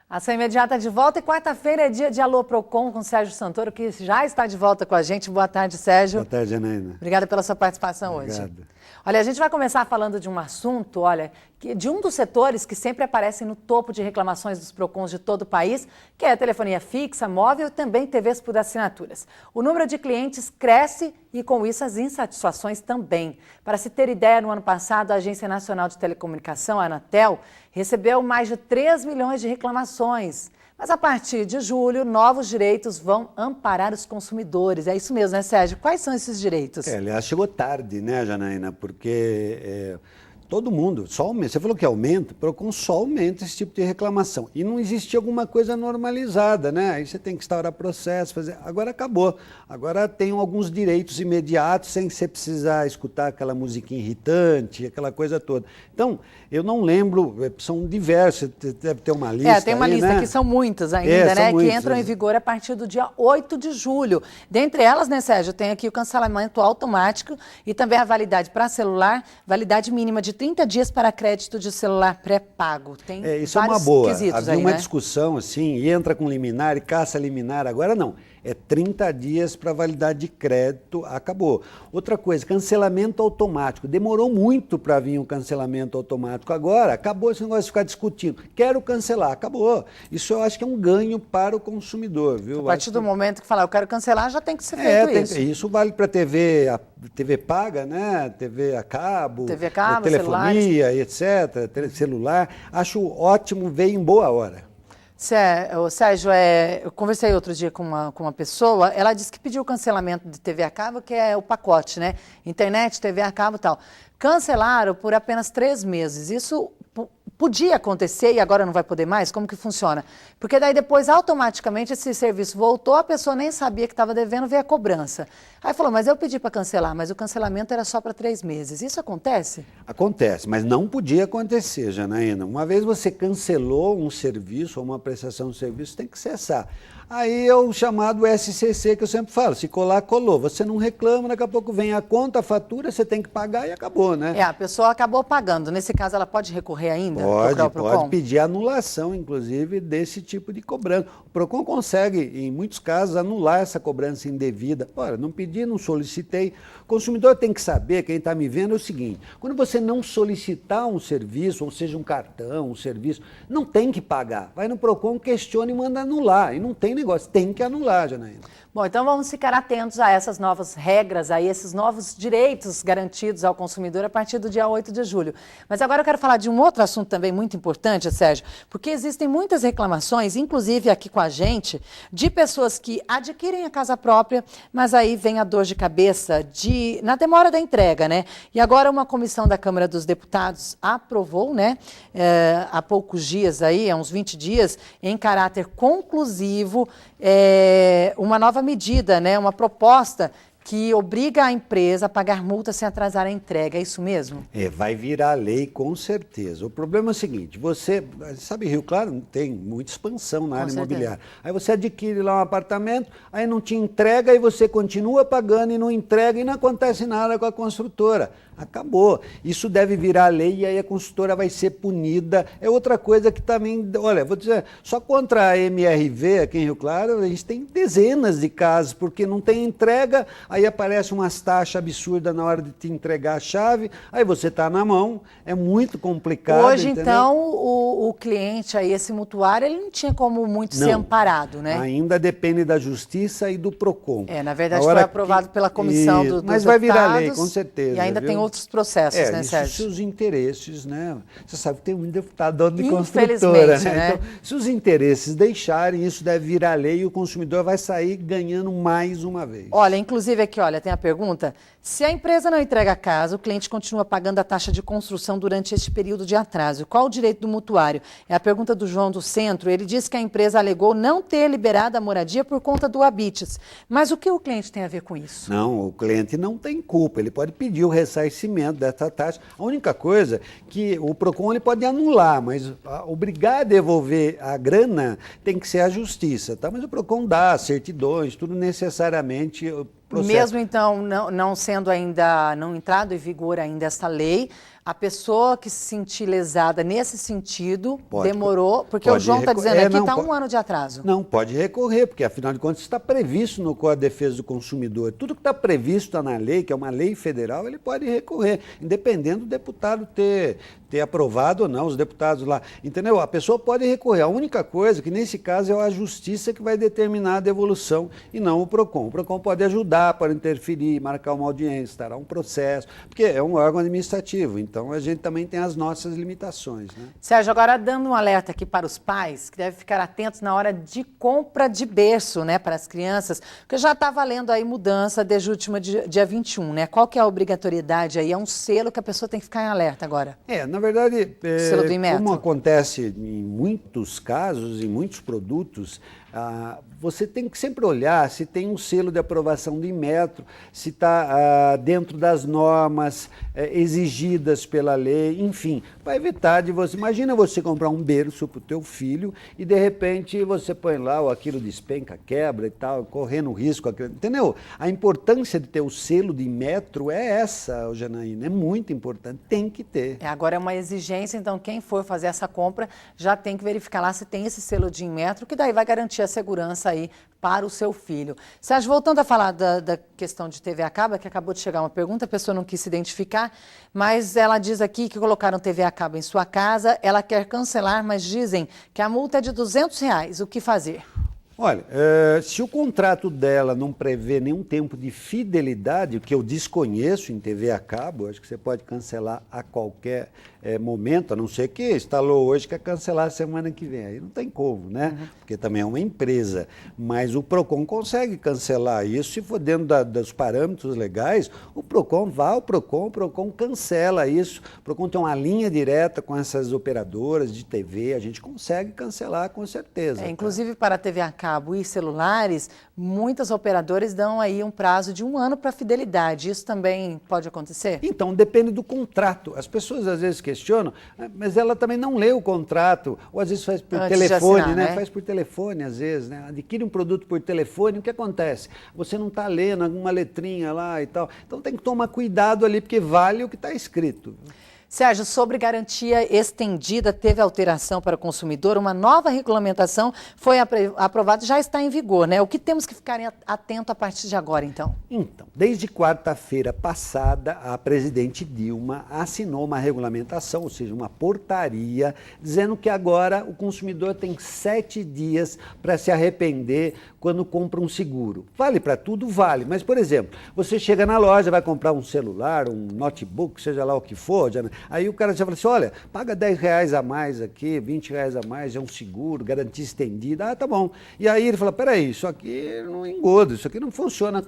Ação Imediata de volta e quarta-feira é dia de Alô Procon com o Sérgio Santoro, que já está de volta com a gente. Boa tarde, Sérgio. Boa tarde, Janaína. Obrigada pela sua participação hoje. Olha, a gente vai começar falando de um assunto, de um dos setores que sempre aparecem no topo de reclamações dos Procons de todo o país, que é a telefonia fixa, móvel e também TVs por assinaturas. O número de clientes cresce e, com isso, as insatisfações também. Para se ter ideia, no ano passado, a Agência Nacional de Telecomunicação, a Anatel, recebeu mais de 3 milhões de reclamações. Mas a partir de julho, novos direitos vão amparar os consumidores. É isso mesmo, né, Sérgio? Quais são esses direitos? Aliás, chegou tarde, né, Janaína? Porque todo mundo, só aumenta. Você falou que aumenta, o Procon só aumenta esse tipo de reclamação. E não existia alguma coisa normalizada, né? Aí você tem que instaurar processo, fazer. Agora acabou. Agora tem alguns direitos imediatos, sem você precisar escutar aquela musiquinha irritante, aquela coisa toda. Então, eu não lembro, são diversos, deve ter uma lista. Tem uma lista, né? Que são muitas ainda, né? Muitas, que entram em vigor a partir do dia 8 de julho. Dentre elas, né, Sérgio, tem aqui o cancelamento automático e também a validade para celular, validade mínima de 30 dias para crédito de celular pré-pago. Tem isso é uma boa. Havia aí, uma né? discussão assim, e entra com liminar e caça liminar. Agora não. É 30 dias para validade de crédito, acabou. Outra coisa, cancelamento automático. Demorou muito para vir um cancelamento automático. Agora, acabou esse negócio de ficar discutindo. Quero cancelar, acabou. Isso eu acho que é um ganho para o consumidor, viu? A partir do momento que falar, eu quero cancelar, já tem que ser feito isso. Isso vale para TV paga, né? TV a cabo, telefonia, etc., celular. Acho ótimo, veio em boa hora. Sérgio, eu conversei outro dia com uma pessoa, ela disse que pediu o cancelamento de TV a cabo, que é o pacote, né? Internet, TV a cabo e tal. Cancelaram por apenas 3 meses. Isso podia acontecer e agora não vai poder mais? Como que funciona? Porque daí depois, automaticamente, esse serviço voltou, a pessoa nem sabia que estava devendo, veio a cobrança. Aí falou, mas eu pedi para cancelar, mas o cancelamento era só para 3 meses. Isso acontece? Acontece, mas não podia acontecer, Janaína. Uma vez você cancelou um serviço ou uma prestação de serviço, tem que cessar. Aí é o chamado SCC que eu sempre falo, se colar, colou. Você não reclama, daqui a pouco vem a conta, a fatura, você tem que pagar e acabou, né? A pessoa acabou pagando. Nesse caso, ela pode recorrer ainda? Pode pedir anulação, inclusive, desse tipo de cobrança. O Procon consegue, em muitos casos, anular essa cobrança indevida. Ora, não pedi, não solicitei. O consumidor tem que saber, quem está me vendo, é o seguinte, quando você não solicitar um serviço, ou seja, um cartão, um serviço, não tem que pagar. Vai no Procon, questiona e manda anular. E não tem negócio, tem que anular, Janaína. Bom, então vamos ficar atentos a essas novas regras, a esses novos direitos garantidos ao consumidor a partir do dia 8 de julho. Mas agora eu quero falar de um outro assunto também muito importante, Sérgio, porque existem muitas reclamações, inclusive aqui com a gente, de pessoas que adquirem a casa própria, mas aí vem a dor de cabeça na demora da entrega, né? E agora uma comissão da Câmara dos Deputados aprovou, né, há poucos dias aí, há uns 20 dias, em caráter conclusivo, uma nova medida, né, uma proposta que obriga a empresa a pagar multa sem atrasar a entrega, é isso mesmo? Vai virar lei com certeza. O problema é o seguinte, você sabe, Rio Claro tem muita expansão na área imobiliária. Aí você adquire lá um apartamento, aí não te entrega e você continua pagando e não entrega e não acontece nada com a construtora. Acabou. Isso deve virar lei e aí a construtora vai ser punida. É outra coisa que também, olha, vou dizer, só contra a MRV aqui em Rio Claro, a gente tem dezenas de casos, porque não tem entrega, aí aparece umas taxas absurdas na hora de te entregar a chave, aí você está na mão, é muito complicado. Hoje, entendeu? Então, o cliente aí, esse mutuário, ele não tinha como muito ser amparado, né? Ainda depende da Justiça e do Procon. Na verdade foi aprovado pela comissão dos Mas vai virar lei, com certeza. E ainda tem outros processos, né, Sérgio? Se os interesses, né? Você sabe que tem um deputado dono de construtora, né? Então, se os interesses deixarem, isso deve virar lei e o consumidor vai sair ganhando mais uma vez. Olha, inclusive aqui, tem a pergunta, se a empresa não entrega a casa, o cliente continua pagando a taxa de construção durante este período de atraso. Qual o direito do mutuário? É a pergunta do João do Centro. Ele disse que a empresa alegou não ter liberado a moradia por conta do habites. Mas o que o cliente tem a ver com isso? Não, o cliente não tem culpa. Ele pode pedir o ressarcimento dessa taxa. A única coisa que o Procon ele pode anular, mas obrigar a devolver a grana tem que ser a Justiça. Tá? Mas o Procon dá certidões, tudo necessariamente processo. Mesmo então não sendo ainda, não entrado em vigor ainda esta lei, A pessoa que se sentir lesada nesse sentido Pode, demorou, porque o João está dizendo aqui está um ano de atraso. Não, pode recorrer, porque afinal de contas está previsto no Código de Defesa do Consumidor. Tudo que está previsto na lei, que é uma lei federal, ele pode recorrer, independente do deputado ter aprovado ou não, os deputados lá. Entendeu? A pessoa pode recorrer. A única coisa que nesse caso é a justiça que vai determinar a devolução e não o PROCON. O PROCON pode ajudar, pode interferir, marcar uma audiência, estará um processo, porque é um órgão administrativo. Então, a gente também tem as nossas limitações, né? Sérgio, agora dando um alerta aqui para os pais, que devem ficar atentos na hora de compra de berço, né, para as crianças, porque já está valendo aí mudança desde o último dia 21, né? Qual que é a obrigatoriedade aí? É um selo que a pessoa tem que ficar em alerta agora. Na verdade, Selo do Inmetro. como acontece em muitos casos, em muitos produtos, você tem que sempre olhar se tem um selo de aprovação do Inmetro, se está dentro das normas exigidas pela lei, enfim, para evitar de você... Imagina você comprar um berço para o teu filho e, de repente, você põe lá ou aquilo despenca, quebra e tal, correndo risco, entendeu? A importância de ter o selo de Inmetro é essa, Janaína, é muito importante, tem que ter. Agora é uma exigência, então quem for fazer essa compra já tem que verificar lá se tem esse selo de Inmetro, que daí vai garantir a segurança aí para o seu filho. Sérgio, voltando a falar da questão de TV a cabo, que acabou de chegar uma pergunta, a pessoa não quis se identificar, mas ela diz aqui que colocaram TV a cabo em sua casa, ela quer cancelar, mas dizem que a multa é de R$200, o que fazer? Olha, se o contrato dela não prevê nenhum tempo de fidelidade, o que eu desconheço em TV a cabo, acho que você pode cancelar a qualquer momento, a não ser que instalou hoje, quer cancelar semana que vem. Aí não tem como, né? Porque também é uma empresa. Mas o PROCON consegue cancelar isso, se for dentro dos parâmetros legais, o PROCON vai ao PROCON, o PROCON cancela isso. O PROCON tem uma linha direta com essas operadoras de TV, a gente consegue cancelar com certeza. Inclusive para a TV a cabo e celulares, muitas operadoras dão aí um prazo de 1 ano para fidelidade. Isso também pode acontecer? Então, depende do contrato. As pessoas às vezes questionam, mas ela também não lê o contrato, ou às vezes faz por telefone, assinar, né? Faz por telefone às vezes, né? Adquire um produto por telefone, o que acontece? Você não está lendo alguma letrinha lá e tal. Então tem que tomar cuidado ali, porque vale o que está escrito. Sérgio, sobre garantia estendida, teve alteração para o consumidor, uma nova regulamentação foi aprovada e já está em vigor, né? O que temos que ficar atento a partir de agora, então? Então, desde quarta-feira passada, a presidente Dilma assinou uma regulamentação, ou seja, uma portaria, dizendo que agora o consumidor tem 7 dias para se arrepender quando compra um seguro. Vale para tudo? Vale. Mas, por exemplo, você chega na loja, vai comprar um celular, um notebook, seja lá o que for, aí o cara já fala assim, olha, paga R$10 a mais aqui, R$20 a mais, é um seguro, garantia estendida. Ah, tá bom. E aí ele fala, peraí, isso aqui não engodo, isso aqui não funciona.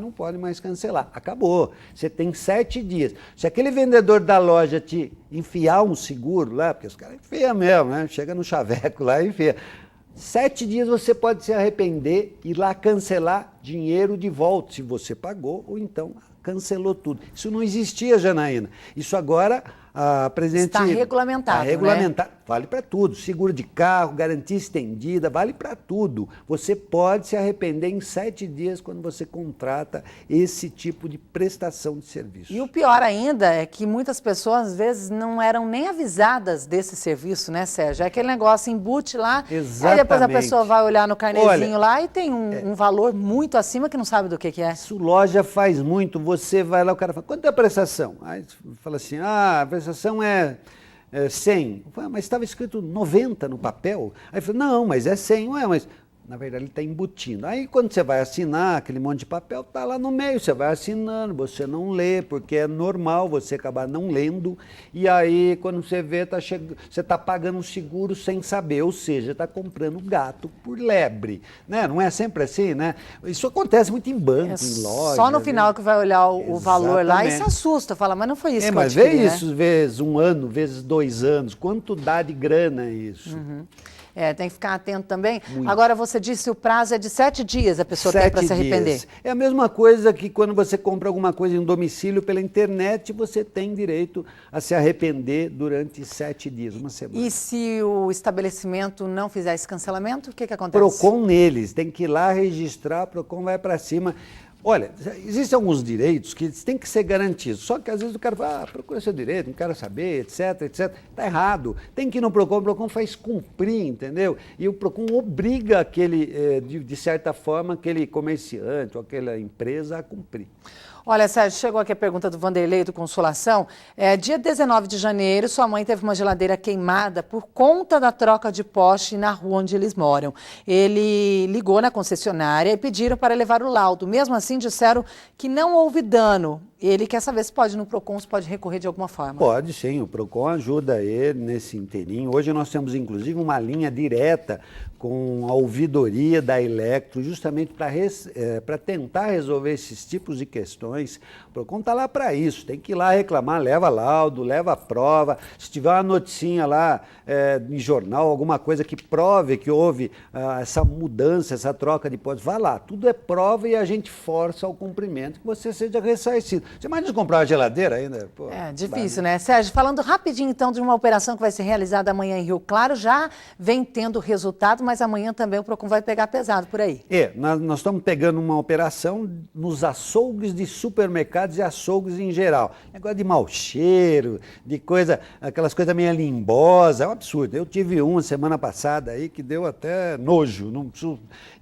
Não pode mais cancelar. Acabou. Você tem 7 dias. Se aquele vendedor da loja te enfiar um seguro lá, porque os caras enfiam mesmo, né? Chega no chaveco lá e enfia. 7 dias você pode se arrepender e lá cancelar dinheiro de volta, se você pagou ou então cancelou tudo. Isso não existia, Janaína. Isso agora a presidente... Está regulamentado, Está regulamentado. Né? Vale para tudo. Seguro de carro, garantia estendida, vale para tudo. Você pode se arrepender em 7 dias quando você contrata esse tipo de prestação de serviço. E o pior ainda é que muitas pessoas, às vezes, não eram nem avisadas desse serviço, né, Sérgio? É aquele negócio, embute lá, exatamente. Aí depois a pessoa vai olhar no carnezinho lá e tem um valor muito acima que não sabe do que é. Isso loja faz muito. Você vai lá, o cara fala, quanto é a prestação? Aí fala assim, a prestação é 100. Mas estava escrito 90 no papel. Aí fala, não, mas é 100. Ué, mas na verdade ele está embutindo. Aí quando você vai assinar, aquele monte de papel está lá no meio, você vai assinando, você não lê, porque é normal você acabar não lendo, e aí quando você vê, você está pagando um seguro sem saber, ou seja, está comprando gato por lebre. Né? Não é sempre assim, né? Isso acontece muito em banco, em loja. Só no final que vai olhar o valor lá e se assusta, fala, mas não foi isso que eu mas adquiri, vê isso, vezes 1 ano, vezes 2 anos, quanto dá de grana isso? Tem que ficar atento também. Muito. Agora, você disse que o prazo é de 7 dias, a pessoa tem para se arrepender. Dias. É a mesma coisa que quando você compra alguma coisa em domicílio pela internet, você tem direito a se arrepender durante 7 dias, 1 semana. E se o estabelecimento não fizer esse cancelamento, o que acontece? PROCON neles, tem que ir lá registrar, PROCON vai para cima. Olha, existem alguns direitos que têm que ser garantidos, só que às vezes o cara fala, procura seu direito, não quero saber, etc, etc. Está errado. Tem que ir no PROCON, o PROCON faz cumprir, entendeu? E o PROCON obriga aquele, de certa forma, aquele comerciante ou aquela empresa a cumprir. Olha, Sérgio, chegou aqui a pergunta do Vanderlei do Consolação. Dia 19 de janeiro, sua mãe teve uma geladeira queimada por conta da troca de poste na rua onde eles moram. Ele ligou na concessionária e pediram para levar o laudo. Mesmo assim, disseram que não houve dano. Ele quer saber se pode ir no PROCON, se pode recorrer de alguma forma. Pode sim, o PROCON ajuda ele nesse inteirinho. Hoje nós temos inclusive uma linha direta com a ouvidoria da Electro, justamente para tentar resolver esses tipos de questões. O PROCON está lá para isso, tem que ir lá reclamar, leva laudo, leva prova. Se tiver uma noticinha lá em jornal, alguma coisa que prove que houve essa mudança, essa troca de postos, vá lá, tudo é prova e a gente força ao cumprimento que você seja ressarcido. Você imagina comprar uma geladeira ainda? Pô, difícil, né? Sérgio, falando rapidinho então de uma operação que vai ser realizada amanhã em Rio Claro, já vem tendo resultado, mas amanhã também o PROCON vai pegar pesado por aí. Nós estamos pegando uma operação nos açougues de supermercados e açougues em geral. Negócio de mau cheiro, de coisa, aquelas coisas meio limbosas, é um absurdo. Eu tive uma semana passada aí que deu até nojo.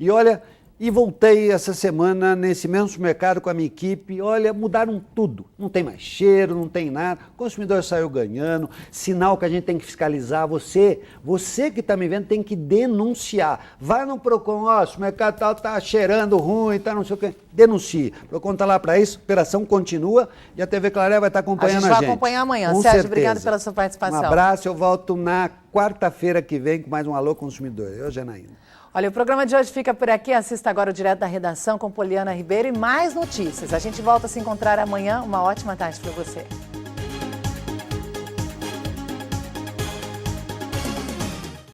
E olha... E voltei essa semana nesse mesmo supermercado com a minha equipe. Olha, mudaram tudo. Não tem mais cheiro, não tem nada. O consumidor saiu ganhando. Sinal que a gente tem que fiscalizar. Você que está me vendo, tem que denunciar. Vai no PROCON, ó, o supermercado tal está cheirando ruim, tá não sei o quê. Denuncie. O PROCON está lá para isso, a operação continua e a TV Claré vai estar acompanhando a gente. A gente vai acompanhar amanhã. Com Sérgio, certeza. obrigado pela sua participação. Um abraço, eu volto na quarta-feira que vem com mais um Alô Consumidor. Eu, Janaína. Olha, o programa de hoje fica por aqui. Assista agora o Direto da Redação com Poliana Ribeiro e mais notícias. A gente volta a se encontrar amanhã. Uma ótima tarde para você.